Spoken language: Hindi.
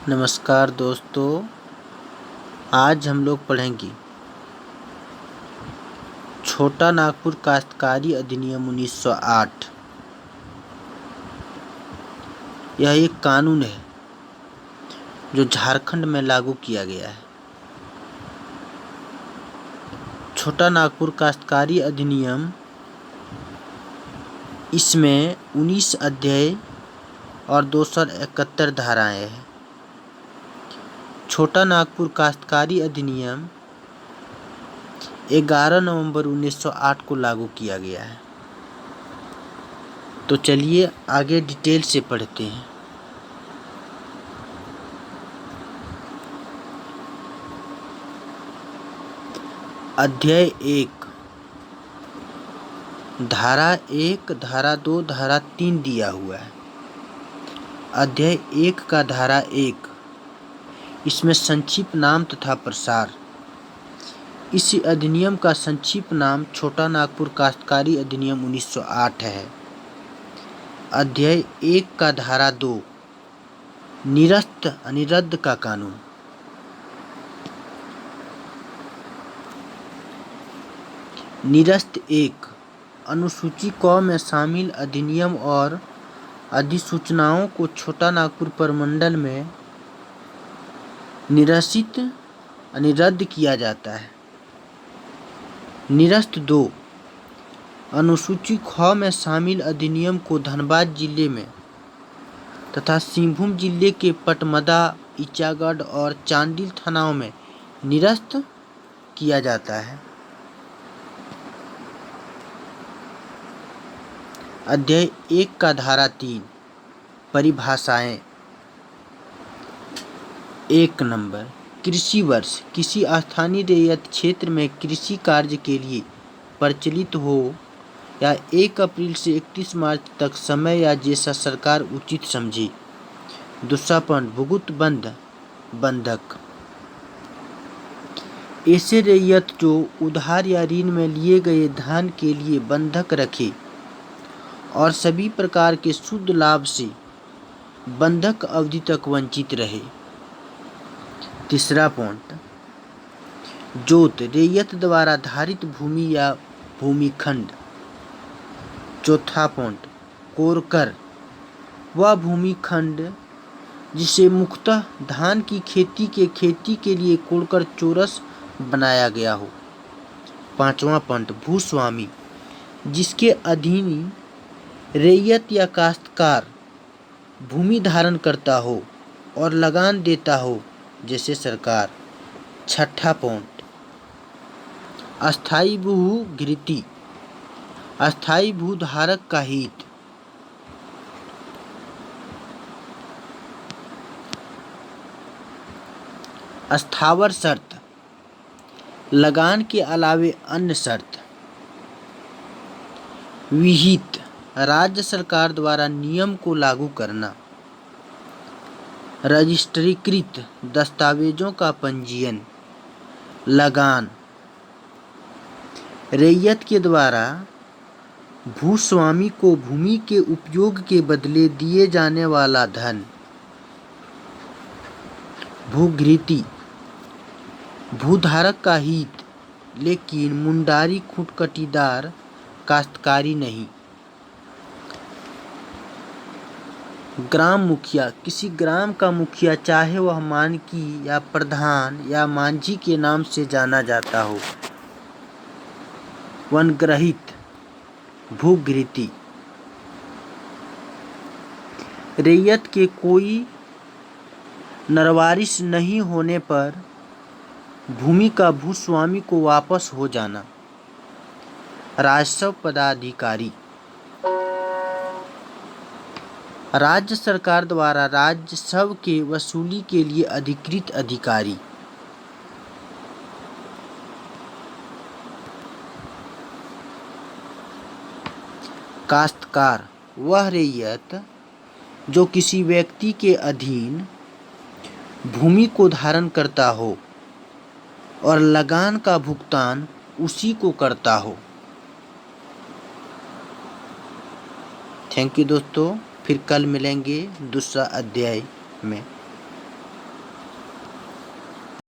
नमस्कार दोस्तों, आज हम लोग पढ़ेंगे छोटा नागपुर काश्तकारी अधिनियम 1908। यह एक कानून है जो झारखंड में लागू किया गया है। छोटा नागपुर काश्तकारी अधिनियम, इसमें 19 अध्याय और 271 धाराएं हैं। छोटा नागपुर काश्तकारी अधिनियम 11 नवंबर 1908 को लागू किया गया है। तो चलिए आगे डिटेल से पढ़ते हैं। अध्याय 1, धारा 1, धारा 2, धारा 3 दिया हुआ है। अध्याय 1 का धारा 1, इसमें संक्षिप्त नाम तथा प्रसार। इस अधिनियम का संक्षिप्त नाम छोटा नागपुर काश्तकारी अधिनियम 1908 है। अध्याय 1 का धारा 2, निरस्त अनिरद्ध का कानून। निरस्त 1, अनुसूची क में शामिल अधिनियम और अधिसूचनाओं को छोटा नागपुर प्रमंडल में निरसित अनिरद्ध किया जाता है। निरस्त 2, अनुसूची ख में शामिल अधिनियम को धनबाद जिले में तथा सिंहभूम जिले के पटमदा, ईचागढ़ और चांडिल थानाओं में निरस्त किया जाता है। अध्याय 1 का धारा 3, परिभाषाएं। 1 नंबर, कृषि वर्ष किसी स्थानीय रैयत क्षेत्र में कृषि कार्य के लिए प्रचलित हो या 1 अप्रैल से 31 मार्च तक समय या जैसा सरकार उचित समझे। दूसरा पॉइंट, भुगत बंधक, ऐसे रैयत जो उधार या ऋण में लिए गए धन के लिए बंधक रखे और सभी प्रकार के शुद्ध लाभ से बंधक अवधि तक वंचित रहे। तीसरा पॉइंट, जोत रैयत द्वारा धारित भूमि या भूमिखंड। चौथा पॉइंट, कोरकर वह भूमिखंड जिसे मुख्यतः धान की खेती के लिए कोड़कर चौरस बनाया गया हो। पांचवा पॉइंट, भूस्वामी जिसके अधीन रैयत या काश्तकार भूमि धारण करता हो और लगान देता हो, जैसे सरकार। छठा पॉइंट, अस्थायी भूघृती, अस्थायी भूधारक का हित। अस्थावर शर्त, लगान के अलावे अन्य शर्त। विहित, राज्य सरकार द्वारा नियम को लागू करना। रजिस्ट्रीकृत दस्तावेजों का पंजीयन। लगान, रैयत के द्वारा भूस्वामी को भूमि के उपयोग के बदले दिए जाने वाला धन। भूघृती, भूधारक का हित लेकिन मुंडारी खुटकटीदार काश्तकारी नहीं। ग्राम मुखिया, किसी ग्राम का मुखिया चाहे वह मानकी या प्रधान या मांझी के नाम से जाना जाता हो। वनग्रहित भूघृती, रैयत के कोई नरवारिश नहीं होने पर भूमि का भूस्वामी को वापस हो जाना। राजस्व पदाधिकारी, राज्य सरकार द्वारा राजस्व के वसूली के लिए अधिकृत अधिकारी। काश्तकार वह रैयत जो किसी व्यक्ति के अधीन भूमि को धारण करता हो और लगान का भुगतान उसी को करता हो। थैंक यू दोस्तों, फिर कल मिलेंगे दूसरा अध्याय में।